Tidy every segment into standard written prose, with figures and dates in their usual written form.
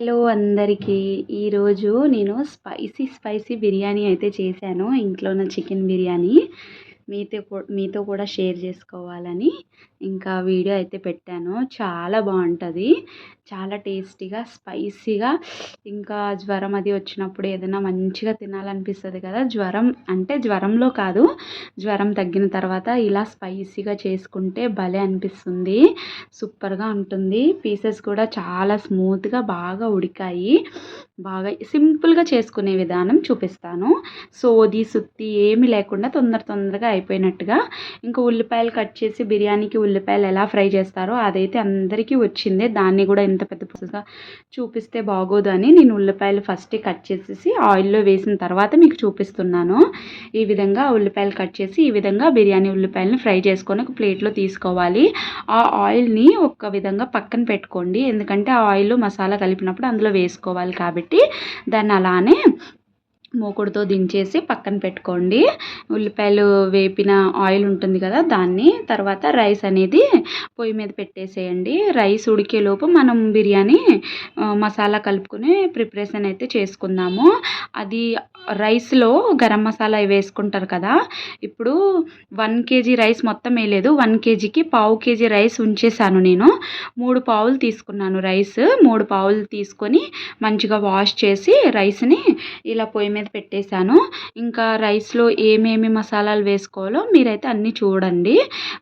Hello అందరికీ. ఈరోజు నేను స్పైసీ బిర్యానీ అయితే చేశాను. ఇంట్లోనే చికెన్ బిర్యానీ. మీతో కూడా షేర్ చేసుకోవాలని ఇంకా వీడియో అయితే పెట్టాను. చాలా బాగుంటుంది. చాలా టేస్టీగా, స్పైసీగా, ఇంకా జ్వరం అది వచ్చినప్పుడు ఏదైనా మంచిగా తినాలనిపిస్తుంది కదా. జ్వరం అంటే జ్వరంలో కాదు, జ్వరం తగ్గిన తర్వాత ఇలా స్పైసీగా చేసుకుంటే భలే అనిపిస్తుంది. సూపర్గా ఉంటుంది. పీసెస్ కూడా చాలా స్మూత్గా బాగా ఉడికాయి. బాగా సింపుల్గా చేసుకునే విధానం చూపిస్తాను. సోది సుత్తి ఏమీ లేకుండా తొందరగా అయిపోయినట్టుగా. ఇంకా ఉల్లిపాయలు కట్ చేసి బిర్యానీకి ఉల్లిపాయలు ఎలా ఫ్రై చేస్తారో అదైతే అందరికీ వచ్చిందే. దాన్ని కూడా ఇంత పెద్ద ప్రాసెస్గా చూపిస్తే బాగోదు అని నేను ఉల్లిపాయలు ఫస్ట్ కట్ చేసేసి ఆయిల్లో వేసిన తర్వాత మీకు చూపిస్తున్నాను. ఈ విధంగా ఉల్లిపాయలు కట్ చేసి ఈ విధంగా బిర్యానీ ఉల్లిపాయలని ఫ్రై చేసుకొని ఒక ప్లేట్లో తీసుకోవాలి. ఆ ఆయిల్ని ఒక విధంగా పక్కన పెట్టుకోండి. ఎందుకంటే ఆ ఆయిల్ మసాలా కలిపినప్పుడు అందులో వేసుకోవాలి కాబట్టి దాన్ని అలానే మూకుడుతో దించేసి పక్కన పెట్టుకోండి. ఉల్లిపాయలు వేపిన ఆయిల్ ఉంటుంది కదా, దాన్ని తర్వాత రైస్ అనేది పొయ్యి మీద పెట్టేసేయండి. రైస్ ఉడికేలోపు మనం బిర్యానీ మసాలా కలుపుకొని ప్రిపరేషన్ అయితే చేసుకుందాము. అది రైస్లో గరం మసాలా వేసుకుంటారు కదా. ఇప్పుడు 1 కేజీ రైస్ మొత్తం వేయలేదు. 1 కేజీకి పావు కేజీ రైస్ ఉంచేసాను నేను. 3 పావులు తీసుకున్నాను రైస్. 3 పావులు తీసుకొని మంచిగా వాష్ చేసి రైస్ని ఇలా పొయ్యి మీద పెట్టేశాను. ఇంకా రైస్లో ఏమేమి మసాలాలు వేసుకోవాలో మీరైతే అన్నీ చూడండి.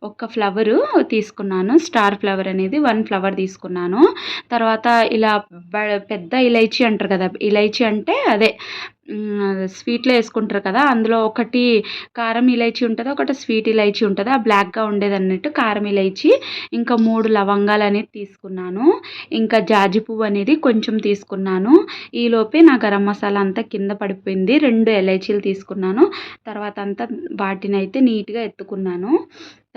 ఒక ఫ్లవరు తీసుకున్నాను. స్టార్ ఫ్లవర్ అనేది 1 ఫ్లవర్ తీసుకున్నాను. తర్వాత ఇలా పెద్ద ఇలైచి అంటారు కదా, ఇలైచి అంటే అదే స్వీట్లో వేసుకుంటారు కదా. అందులో ఒకటి కారం ఇలైచి ఉంటుంది, ఒకటి స్వీట్ ఇలైచి ఉంటుంది. ఆ బ్లాక్గా ఉండేది అన్నట్టు కారం ఇలైచి. ఇంకా 3 లవంగాలు అనేది తీసుకున్నాను. ఇంకా జాజి పువ్వు అనేది కొంచెం తీసుకున్నాను. ఈలోపే నా గరం మసాలా అంతా కింద పడిపోయింది. 2 ఇలైచీలు తీసుకున్నాను. తర్వాత అంతా వాటిని అయితే నీట్గా ఎత్తుకున్నాను.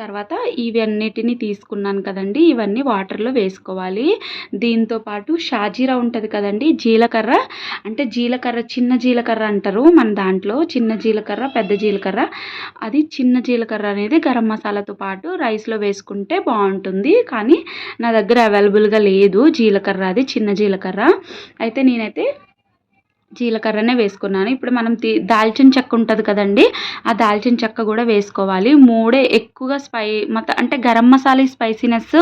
తర్వాత ఇవన్నిటిని తీసుకున్నాను కదండి, ఇవన్నీ వాటర్లో వేసుకోవాలి. దీంతోపాటు షాజీరా ఉంటుంది కదండి, జీలకర్ర. అంటే జీలకర్ర, చిన్న జీలకర్ర అంటారు మన దాంట్లో. చిన్న జీలకర్ర, పెద్ద జీలకర్ర. అది చిన్న జీలకర్ర అనేది గరం మసాలాతో పాటు రైస్లో వేసుకుంటే బాగుంటుంది. కానీ నా దగ్గర అవైలబుల్గా లేదు జీలకర్ర, అది చిన్న జీలకర్ర. అయితే నేనైతే జీలకర్రనే వేసుకున్నాను. ఇప్పుడు మనం దాల్చిన చెక్క ఉంటుంది కదండి, ఆ దాల్చిన చెక్క కూడా వేసుకోవాలి. 3 ఎక్కువగా అంటే గరం మసాలా స్పైసీనెస్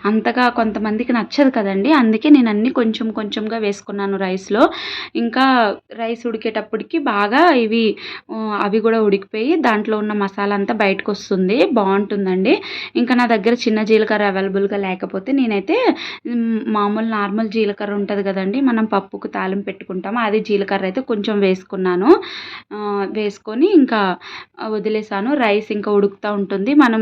అంతగా కొంతమందికి నచ్చదు కదండి. అందుకే నేను అన్నీ కొంచెంగా వేసుకున్నాను రైస్లో. ఇంకా రైస్ ఉడికేటప్పటికి బాగా అవి కూడా ఉడికిపోయి దాంట్లో ఉన్న మసాలా అంతా బయటకు వస్తుంది. బాగుంటుందండి. ఇంకా నా దగ్గర చిన్న జీలకర్ర అవైలబుల్గా లేకపోతే నేనైతే మామూలు నార్మల్ జీలకర్ర ఉంటుంది కదండి, మనం పప్పుకు తాలింపు పెట్టుకుంటాము, అది జీలకర్ర అయితే కొంచెం వేసుకున్నాను. వేసుకొని ఇంకా వదిలేసాను. రైస్ ఇంకా ఉడుకుతూ ఉంటుంది. మనం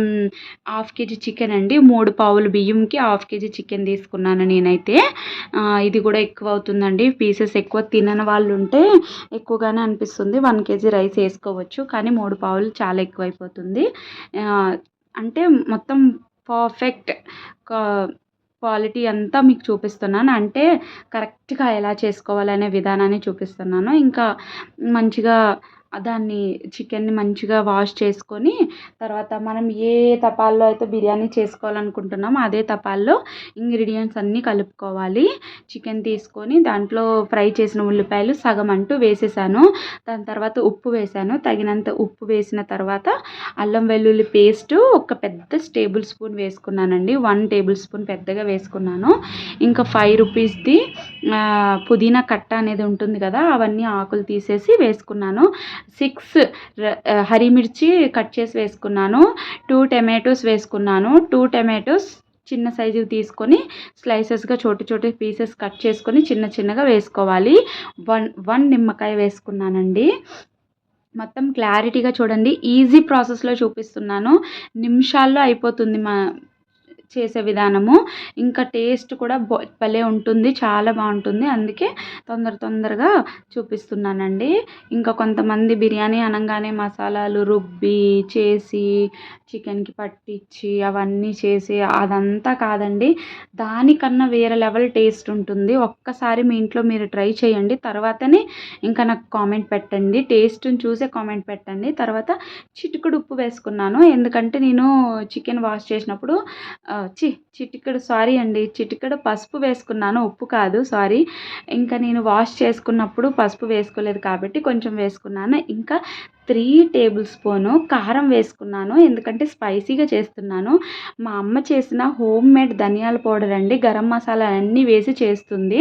1/2 కేజీ చికెన్ అండి, 3 పావులు బియ్యంకి 1/2 కేజీ చికెన్ తీసుకున్నాను నేనైతే. ఇది కూడా ఎక్కువ అవుతుందండి. పీసెస్ ఎక్కువ తినని వాళ్ళు ఉంటే ఎక్కువగానే అనిపిస్తుంది. 1 కేజీ రైస్ వేసుకోవచ్చు, కానీ 3 పావులు చాలా ఎక్కువైపోతుంది. అంటే మొత్తం పర్ఫెక్ట్ క్వాలిటీ అంతా మీకు చూపిస్తున్నాను. అంటే కరెక్ట్గా ఎలా చేసుకోవాలనే విధానాన్ని చూపిస్తున్నాను. ఇంకా మంచిగా దాన్ని చికెన్ని మంచిగా వాష్ చేసుకొని తర్వాత మనం ఏ తపాల్లో అయితే బిర్యానీ చేసుకోవాలనుకుంటున్నామో అదే తపాల్లో ఇంగ్రీడియంట్స్ అన్నీ కలుపుకోవాలి. చికెన్ తీసుకొని దాంట్లో ఫ్రై చేసిన ఉల్లిపాయలు సగం అంటూ వేసేసాను. దాని తర్వాత ఉప్పు వేసాను. తగినంత ఉప్పు వేసిన తర్వాత అల్లం వెల్లుల్లి పేస్టు ఒక పెద్ద టేబుల్ స్పూన్ వేసుకున్నానండి. 1 టేబుల్ స్పూన్ పెద్దగా వేసుకున్నాను. ఇంకా 5 రూపీస్ది పుదీనా కట్ట అనేది ఉంటుంది కదా, అవన్నీ ఆకులు తీసేసి వేసుకున్నాను. 6 హరిమిర్చి కట్ చేసి వేసుకున్నాను. 2 టమాటోస్ వేసుకున్నాను. 2 టమాటోస్ చిన్న సైజు తీసుకొని స్లైసెస్గా చోటి పీసెస్ కట్ చేసుకొని చిన్నగా వేసుకోవాలి. 1 నిమ్మకాయ వేసుకున్నానండి. మొత్తం క్లారిటీగా చూడండి. ఈజీ ప్రాసెస్లో చూపిస్తున్నాను. నిమిషాల్లో అయిపోతుంది చేసే విధానము. ఇంకా టేస్ట్ కూడా భలే ఉంటుంది, చాలా బాగుంటుంది. అందుకే తొందరగా చూపిస్తున్నానండి. ఇంకా కొంతమంది బిర్యానీ అనగానే మసాలాలు రుబ్బి చేసి చికెన్కి పట్టించి అవన్నీ చేసి అదంతా కాదండి. దానికన్నా వేరే లెవెల్ టేస్ట్ ఉంటుంది. ఒక్కసారి మీ ఇంట్లో మీరు ట్రై చేయండి. తర్వాతనే ఇంకా నాకు కామెంట్ పెట్టండి. టేస్ట్ని చూసే కామెంట్ పెట్టండి. తర్వాత చిటికెడు ఉప్పు వేసుకున్నాను. ఎందుకంటే నేను చికెన్ వాష్ చేసినప్పుడు చిటికెడు సారీ అండి, చిటికెడు పసుపు వేసుకున్నాను, ఉప్పు కాదు సారీ. ఇంకా నేను వాష్ చేసుకున్నప్పుడు పసుపు వేసుకోలేదు కాబట్టి కొంచెం వేసుకున్నాను. ఇంకా 3 టేబుల్ స్పూను కారం వేసుకున్నాను, ఎందుకంటే స్పైసీగా చేస్తున్నాను. మా అమ్మ చేసిన హోమ్ మేడ్ ధనియాల పౌడర్ అండి, గరం మసాలా అన్నీ వేసి చేస్తుంది.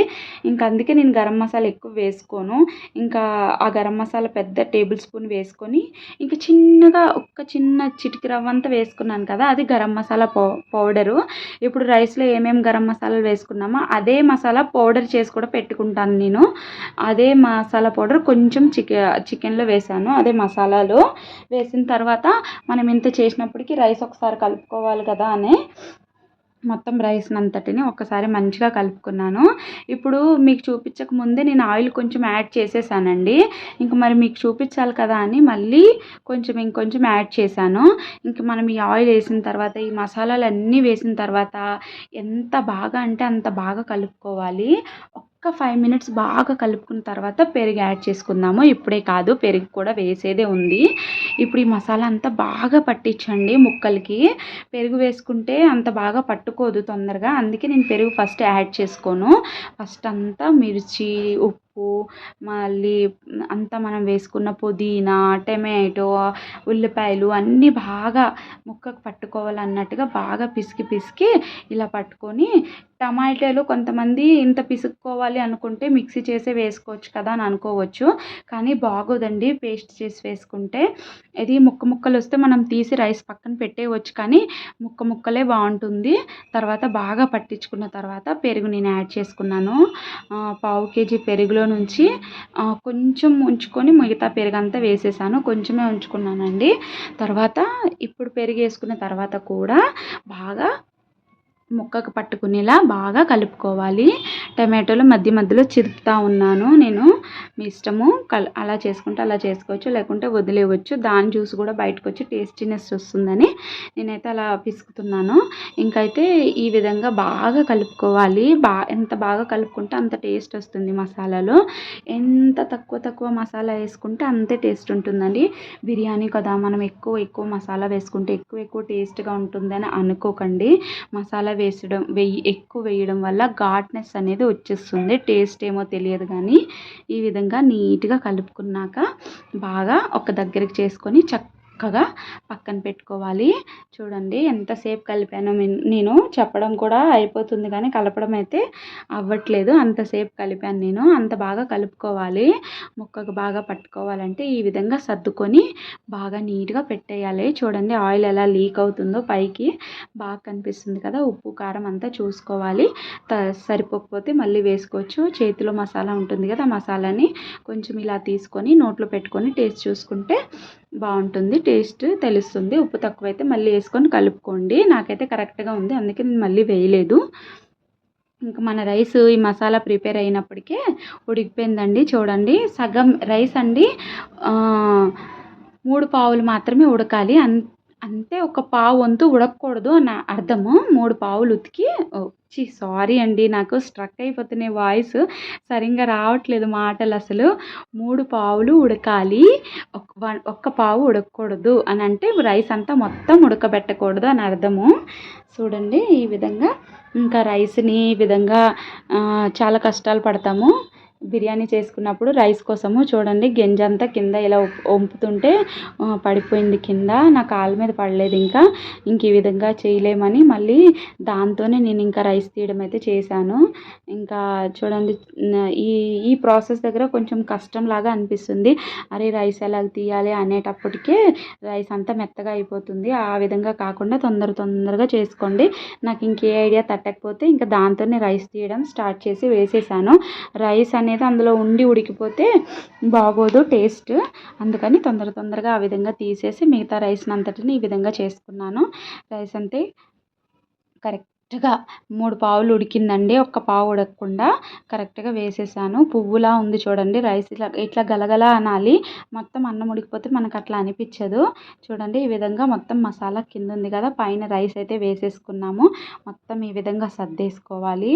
ఇంకా అందుకే నేను గరం మసాలా ఎక్కువ వేసుకోను. ఇంకా ఆ గరం మసాలా పెద్ద టేబుల్ స్పూన్ వేసుకొని ఇంక చిన్నగా ఒక చిన్న చిటికి రవ్వంతా వేసుకున్నాను కదా, అది గరం మసాలా పౌడరు. ఇప్పుడు రైస్లో ఏమేమి గరం మసాలాలు వేసుకున్నామో అదే మసాలా పౌడర్ చేసి కూడా పెట్టుకుంటాను నేను. అదే మసాలా పౌడర్ కొంచెం చికెన్లో వేసాను, అదే మసాలాలు వేసిన తర్వాత మనం ఇంత చేసినప్పటికీ రైస్ ఒకసారి కలుపుకోవాలి కదా అని మొత్తం రైస్ని అంతటిని ఒక్కసారి మంచిగా కలుపుకున్నాను. ఇప్పుడు మీకు చూపించక ముందే నేను ఆయిల్ కొంచెం యాడ్ చేసేసానండి. ఇంక మరి మీకు చూపించాలి కదా అని మళ్ళీ ఇంకొంచెం యాడ్ చేశాను. ఇంక మనం ఈ ఆయిల్ వేసిన తర్వాత ఈ మసాలాలు అన్నీ వేసిన తర్వాత ఎంత బాగా అంటే అంత బాగా కలుపుకోవాలి. ఒక్క 5 మినిట్స్ బాగా కలుపుకున్న తర్వాత పెరుగు యాడ్ చేసుకుందాము. ఇప్పుడే కాదు, పెరుగు కూడా వేసేదే ఉంది. ఇప్పుడు ఈ మసాలా అంతా బాగా పట్టించండి ముక్కలకి. పెరుగు వేసుకుంటే అంత బాగా పట్టుకోదు తొందరగా, అందుకే నేను పెరుగు ఫస్ట్ యాడ్ చేసుకోను. ఫస్ట్ అంతా మిర్చి, ఉప్పు, మళ్ళీ అంతా మనం వేసుకున్న పుదీనా, టమాటో, ఉల్లిపాయలు అన్నీ బాగా ముక్కకు పట్టుకోవాలన్నట్టుగా బాగా పిసికి ఇలా పట్టుకొని, టమాటాలు కొంతమంది ఇంత పిసుక్కోవాలి అనుకుంటే మిక్సీ చేసే వేసుకోవచ్చు కదా అని అనుకోవచ్చు, కానీ బాగోదండి పేస్ట్ చేసి వేసుకుంటే. ఇది ముక్కలు వస్తే మనం తీసి రైస్ పక్కన పెట్టేయవచ్చు, కానీ ముక్కలే బాగుంటుంది. తర్వాత బాగా పట్టించుకున్న తర్వాత పెరుగు నేను యాడ్ చేసుకున్నాను. 1/2 కేజీ పెరుగులో నుంచి కొంచెం ఉంచుకొని మిగతా పెరుగు అంతా వేసేసాను, కొంచెమే ఉంచుకున్నానండి. తర్వాత ఇప్పుడు పెరుగు వేసుకున్న తర్వాత కూడా బాగా ముక్కకు పట్టుకునేలా బాగా కలుపుకోవాలి. టమాటోలు మధ్యలో చిరుపుతూ ఉన్నాను నేను, మీ ఇష్టము. అలా చేసుకుంటే అలా చేసుకోవచ్చు, లేకుంటే వదిలేయవచ్చు. దాని జ్యూస్ కూడా బయటకు వచ్చి టేస్టీనెస్ వస్తుందని నేనైతే అలా పిసుకుతున్నాను. ఇంకైతే ఈ విధంగా బాగా కలుపుకోవాలి. ఎంత బాగా కలుపుకుంటే అంత టేస్ట్ వస్తుంది మసాలాలో. ఎంత తక్కువ మసాలా వేసుకుంటే అంతే టేస్ట్ ఉంటుందండి. బిర్యానీ కదా, మనం ఎక్కువ మసాలా వేసుకుంటే ఎక్కువ టేస్ట్గా ఉంటుందని అనుకోకండి. మసాలా ఎక్కువ వేయడం వల్ల ఘాట్నెస్ అనేది వచ్చేస్తుంది, టేస్ట్ ఏమో తెలియదు. కానీ ఈ విధంగా నీట్గా కలుపుకున్నాక బాగా ఒక దగ్గరికి చేసుకొని చక్కగా పక్కన పెట్టుకోవాలి. చూడండి ఎంతసేపు కలిపానో నేను చెప్పడం కూడా అయిపోతుంది కానీ కలపడం అయితే అవ్వట్లేదు. అంతసేపు కలిపాను నేను. అంత బాగా కలుపుకోవాలి. ముక్కకు బాగా పట్టుకోవాలంటే ఈ విధంగా సర్దుకొని బాగా నీట్గా పెట్టేయాలి. చూడండి ఆయిల్ ఎలా లీక్ అవుతుందో పైకి బాగా కనిపిస్తుంది కదా. ఉప్పు కారం అంతా చూసుకోవాలి, సరిపోకపోతే మళ్ళీ వేసుకోవచ్చు. చేతిలో మసాలా ఉంటుంది కదా, మసాలాని కొంచెం ఇలా తీసుకొని నోట్లో పెట్టుకొని టేస్ట్ చూసుకుంటే బాగుంటుంది, టేస్ట్ తెలుస్తుంది. ఉప్పు తక్కువైతే మళ్ళీ వేసుకొని కలుపుకోండి. నాకైతే కరెక్ట్గా ఉంది, అందుకే నేను మళ్ళీ వేయలేదు. ఇంకా మన రైస్ ఈ మసాలా ప్రిపేర్ అయినప్పటికే ఉడికిపోయిందండి. చూడండి సగం రైస్ అండి, 3 పావులు మాత్రమే ఉడకాలి. అంతే, ఒక పావు వంతు ఉడకకూడదు అని అర్థము. 3 పావులు ఉతికి సారీ అండి, నాకు స్ట్రక్ అయిపోతున్నాయి, వాయిస్ సరిగ్గా రావట్లేదు మాటలు అసలు. 3 పావులు ఉడకాలి, ఒక్క పావు ఉడకకూడదు అని అంటే రైస్ అంతా మొత్తం ఉడకబెట్టకూడదు అని అర్థము. చూడండి ఈ విధంగా. ఇంకా రైస్ని ఈ విధంగా చాలా కష్టాలు పడతాము బిర్యానీ చేసుకున్నప్పుడు రైస్ కోసము. చూడండి గింజంతా కింద ఇలా వంపుతుంటే పడిపోయింది కింద, నా కాళ్ళ మీద పడలేదు. ఇంకా ఈ విధంగా చేయలేమని మళ్ళీ దాంతోనే నేను ఇంకా రైస్ తీయడం అయితే చేశాను. ఇంకా చూడండి ఈ ప్రాసెస్ దగ్గర కొంచెం కష్టంలాగా అనిపిస్తుంది. అరే రైస్ ఎలా తీయాలి అనేటప్పటికే రైస్ అంతా మెత్తగా అయిపోతుంది. ఆ విధంగా కాకుండా తొందరగా చేసుకోండి. నాకు ఇంకే ఐడియా తట్టకపోతే ఇంకా దాంతోనే రైస్ తీయడం స్టార్ట్ చేసి వేసేసాను. రైస్ అనేది అందులో ఉండి ఉడికిపోతే బాగోదు టేస్ట్, అందుకని తొందరగా ఆ విధంగా తీసేసి మిగతా రైస్ని అంతటిని ఈ విధంగా చేసుకున్నాను. రైస్ అంతే కరెక్ట్‌గా 3 పావులు ఉడికిందండి. ఒక్క పావు ఉడకకుండా కరెక్ట్‌గా వేసేసాను. పువ్వులా ఉంది చూడండి రైస్ ఇట్లా ఇట్లా గలగల అనాలి. మొత్తం అన్నం ఉడికిపోతే మనకు అట్లా అనిపించదు. చూడండి ఈ విధంగా మొత్తం మసాలా కింద ఉంది కదా! పైన రైస్ అయితే వేసేసుకున్నాము. మొత్తం ఈ విధంగా సర్దేసుకోవాలి.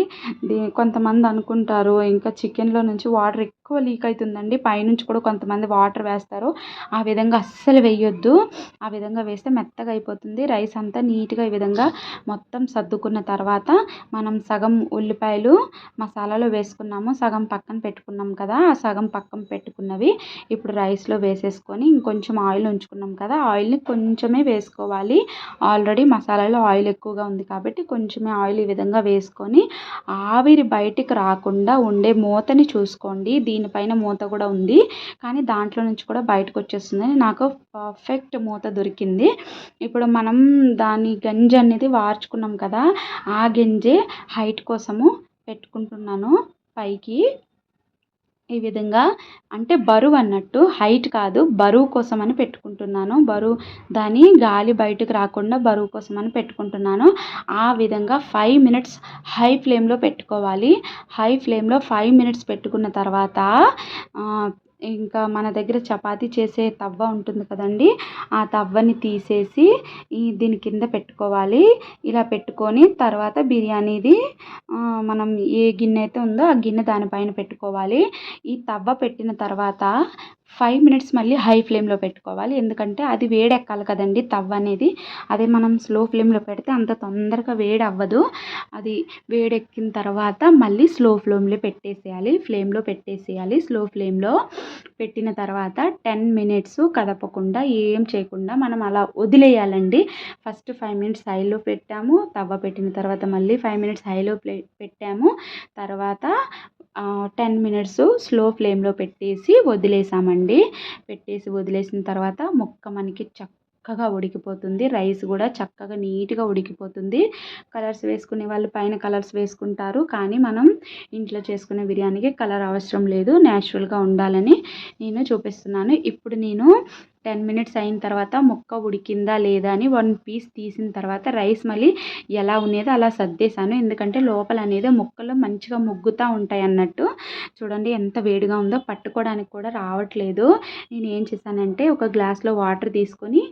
కొంతమంది అనుకుంటారు ఇంకా చికెన్‌లో నుంచి వాటర్ ఎక్కువ లీక్ అవుతుందండి. పైనుంచి కూడా కొంతమంది వాటర్ వేస్తారు. ఆ విధంగా అస్సలు వేయొద్దు. ఆ విధంగా వేస్తే మెత్తగా అయిపోతుంది. రైస్ అంతా నీట్‌గా ఈ విధంగా మొత్తం సర్దుకున్న తర్వాత మనం సగం ఉల్లిపాయలు మసాలాలో వేసుకున్నాము. సగం పక్కన పెట్టుకున్నాం కదా! ఆ సగం పక్కన పెట్టుకున్నవి ఇప్పుడు రైస్‌లో వేసేసుకొని ఇంకొంచెం ఆయిల్ ఉంచుకున్నాం కదా! ఆయిల్‌ని కొంచెమే వేసుకోవాలి. ఆల్రెడీ మసాలాలో ఆయిల్ ఎక్కువగా ఉంది కాబట్టి కొంచెమే ఆయిల్ ఈ విధంగా వేసుకొని ఆవిరి బయటికి రాకుండా ఉండే మూతని చూసుకోండి. దీనిపైన మూత కూడా ఉంది. కానీ దాంట్లో నుంచి కూడా బయటకు వచ్చేస్తుంది. నాకు పర్ఫెక్ట్ మూత దొరికింది. ఇప్పుడు మనం దాని గంజి అనేది వార్చుకున్నాం కదా! ఆ గంజే హైట్ కోసము పెట్టుకుంటున్నాను పైకి. ఈ విధంగా అంటే బరువు అన్నట్టు హైట్ కాదు, బరువు కోసమని పెట్టుకుంటున్నాను. దాని గాలి బయటకు రాకుండా బరువు కోసమని పెట్టుకుంటున్నాను. ఆ విధంగా 5 మినిట్స్ హై ఫ్లేమ్‌లో పెట్టుకోవాలి. హై ఫ్లేమ్‌లో 5 మినిట్స్ పెట్టుకున్న తర్వాత ఇంకా మన దగ్గర చపాతీ చేసే తవ్వ ఉంటుంది కదండీ! ఆ తవ్వని తీసేసి దీని కింద పెట్టుకోవాలి. ఇలా పెట్టుకొని తర్వాత బిర్యానీది మనం ఏ గిన్నె అయితే ఉందో ఆ గిన్నె దానిపైన పెట్టుకోవాలి. ఈ తవ్వ పెట్టిన తర్వాత 5 మినిట్స్ మళ్ళీ హై ఫ్లేమ్‌లో పెట్టుకోవాలి. ఎందుకంటే అది వేడెక్కాలి కదండీ తవ్వ అనేది. అదే మనం స్లో ఫ్లేమ్‌లో పెడితే అంత తొందరగా వేడి అవ్వదు. అది వేడెక్కిన తర్వాత మళ్ళీ స్లో ఫ్లేమ్‌లో పెట్టేసేయాలి. స్లో ఫ్లేమ్‌లో పెట్టిన తర్వాత 10 మినిట్స్ కదపకుండా ఏం చేయకుండా మనం అలా వదిలేయాలండి. ఫస్ట్ 5 మినిట్స్ హైలో పెట్టాము. తవ్వ పెట్టిన తర్వాత మళ్ళీ 5 మినిట్స్ హైలో పెట్టాము. తర్వాత 10 మినిట్స్ స్లో ఫ్లేమ్‌లో వదిలేసామండి. వదిలేసిన తర్వాత ముక్క మనకి చక్కగా ఉడికిపోతుంది. రైస్ కూడా చక్కగా నీట్‌గా ఉడికిపోతుంది. కలర్స్ వేసుకునే వాళ్ళు పైన కలర్స్ వేసుకుంటారు. కానీ మనం ఇంట్లో చేసుకునే బిర్యానీకి కలర్ అవసరం లేదు. న్యాచురల్‌గా ఉండాలని నేను చూపిస్తున్నాను. ఇప్పుడు నేను 10 మినిట్స్ అయిన తర్వాత ముక్క ఉడికిందా లేదా అని 1 పీస్ తీసిన తర్వాత రైస్ మళ్ళీ ఎలా ఉండేదో అలా సర్దేశాను. ఎందుకంటే లోపల అనేది ముక్కలు మంచిగా ముగ్గుతూ ఉంటాయి అన్నట్టు. చూడండి ఎంత వేడిగా ఉందో, పట్టుకోవడానికి కూడా రావట్లేదు. నేను ఏం చేశానంటే ఒక గ్లాస్‌లో వాటర్ తీసుకొని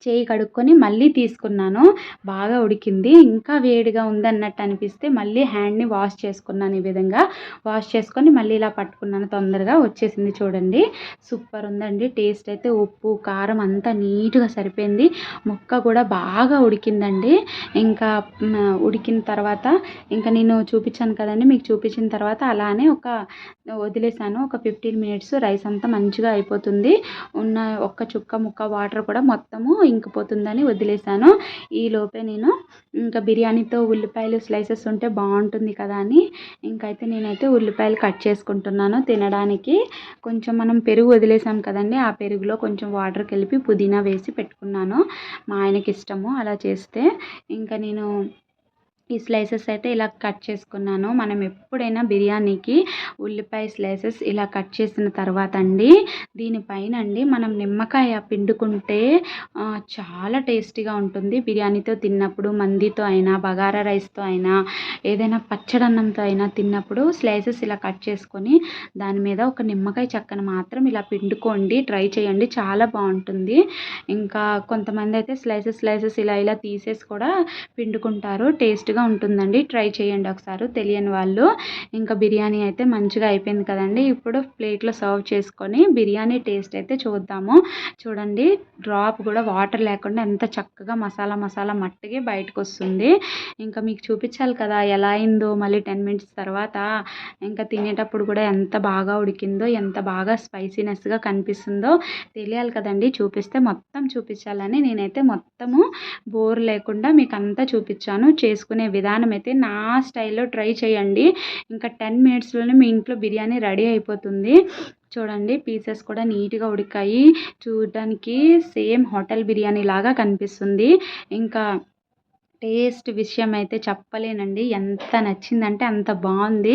చేయి కడుక్కొని మళ్ళీ తీసుకున్నాను. బాగా ఉడికింది. ఇంకా వేడిగా ఉందన్నట్టు అనిపిస్తే మళ్ళీ హ్యాండ్‌ని వాష్ చేసుకున్నాను. ఈ విధంగా వాష్ చేసుకొని మళ్ళీ ఇలా పట్టుకున్నాను. తొందరగా వచ్చేసింది చూడండి. సూపర్ ఉందండి. టేస్ట్ అయితే ఉప్పు, కారం అంతా నీట్‌గా సరిపోయింది. ముక్క కూడా బాగా ఉడికిందండి. ఇంకా ఉడికిన తర్వాత ఇంకా నేను చూపించాను కదండీ! మీకు చూపించిన తర్వాత అలానే వదిలేసాను. ఒక 15 మినిట్స్ రైస్ అంతా మంచిగా అయిపోతుంది. ఉన్న ఒక్క చుక్క ముక్క వాటర్ కూడా మొత్తము ఇంకిపోతుందని వదిలేసాను. ఈలోపే నేను ఇంకా బిర్యానీతో ఉల్లిపాయలు స్లైసెస్ ఉంటే బాగుంటుంది కదా అని ఇంకైతే నేనైతే ఉల్లిపాయలు కట్ చేసుకుంటున్నాను తినడానికి. కొంచెం మనం పెరుగు వదిలేసాం కదండీ! ఆ పెరుగులో కొంచెం వాటర్ కలిపి పుదీనా వేసి పెట్టుకున్నాను. మా ఆయనకి ఇష్టము అలా చేస్తే. ఇంకా నేను ఈ స్లైసెస్ అయితే ఇలా కట్ చేసుకున్నాను. మనం ఎప్పుడైనా బిర్యానీకి ఉల్లిపాయ స్లైసెస్ ఇలా కట్ చేసిన తర్వాత దీనిపైన మనం నిమ్మకాయ పిండుకుంటే చాలా టేస్టీగా ఉంటుంది. బిర్యానీతో తిన్నప్పుడు, మందితో అయినా, బగారా రైస్‌తో అయినా, ఏదైనా పచ్చడన్నంతో అయినా తిన్నప్పుడు స్లైసెస్ ఇలా కట్ చేసుకొని దాని మీద ఒక నిమ్మకాయ చెక్కను మాత్రం ఇలా పిండుకోండి. ట్రై చేయండి. చాలా బాగుంటుంది. ఇంకా కొంతమంది అయితే స్లైసెస్ ఇలా తీసేసి కూడా పిండుకుంటారు. టేస్ట్‌గా ఉంటుందండి. ట్రై చేయండి ఒకసారి తెలియని వాళ్ళు. ఇంకా బిర్యానీ అయితే మంచిగా అయిపోయింది కదండీ! ఇప్పుడు ప్లేట్‌లో సర్వ్ చేసుకొని బిర్యానీ టేస్ట్ అయితే చూద్దాము. చూడండి డ్రాప్ కూడా వాటర్ లేకుండా ఎంత చక్కగా మసాలా మట్టికి బయటకొస్తుంది. ఇంకా మీకు చూపించాలి కదా ఎలా అయిందో. మళ్ళీ 10 మినిట్స్ తర్వాత ఇంకా తినేటప్పుడు కూడా ఎంత బాగా ఉడికిందో, ఎంత బాగా స్పైసీనెస్‌గా కనిపిస్తుందో తెలియాలి కదండీ! చూపిస్తే మొత్తం చూపించాలని నేనైతే మొత్తము బోర్ లేకుండా మీకు అంతా చూపించాను. చేసుకునే విధానం అయితే నా స్టైల్‌లో ట్రై చేయండి. ఇంకా 10 మినిట్స్‌లోనే మీ ఇంట్లో బిర్యానీ రెడీ అయిపోతుంది. చూడండి పీసెస్ కూడా నీట్‌గా ఉడికాయి. చూడడానికి సేమ్ హోటల్ బిర్యానీ లాగా కనిపిస్తుంది. ఇంకా టేస్ట్ విషయం అయితే చెప్పలేనండి. ఎంత నచ్చిందంటే అంత బావుంది.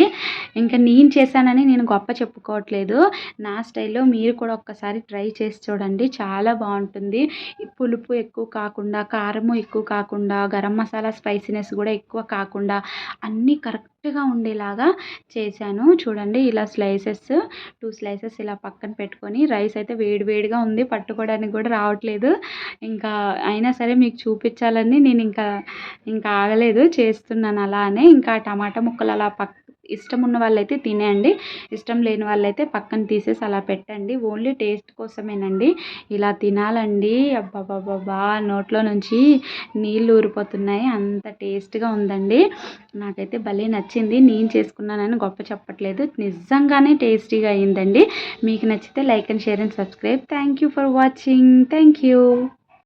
ఇంకా నేను చేశానని నేను గొప్ప చెప్పుకోవట్లేదు. నా స్టైల్‌లో మీరు కూడా ఒక్కసారి ట్రై చేసి చూడండి. చాలా బావుంటుంది. ఈ పులుపు ఎక్కువ కాకుండా, కారము ఎక్కువ కాకుండా, గరం మసాలా స్పైసీనెస్ గూడా ఎక్కువ కాకుండా అన్నీ కరెక్ట్‌గా ఉండేలాగా చేశాను. చూడండి ఇలా స్లైసెస్ 2 స్లైసెస్ ఇలా పక్కన పెట్టుకొని రైస్ అయితే వేడి వేడిగా ఉంది. పట్టుకోవడానికి గూడా రావట్లేదు. ఇంకా అయినా సరే మీకు చూపించాలని నేను ఇంకా ఆగలేదు. చేస్తున్నాను అలానే. ఇంకా టమాటా ముక్కలు అలా ఇష్టం ఉన్న వాళ్ళైతే తినేయండి. ఇష్టం లేని వాళ్ళైతే పక్కన తీసేసి అలా పెట్టండి. ఓన్లీ టేస్ట్ కోసమేనండి. ఇలా తినాలండి. అబ్బబ్బబ్బబ్బా! నోట్లో నుంచి నీళ్ళు ఊరిపోతున్నాయి. అంత టేస్ట్‌గా ఉందండి. నాకైతే భలే నచ్చింది. నేను చేసుకున్నానని గొప్ప చెప్పట్లేదు. నిజంగానే టేస్టీగా అయిందండి. మీకు నచ్చితే like and share and subscribe. Thank you for watching. Thank you.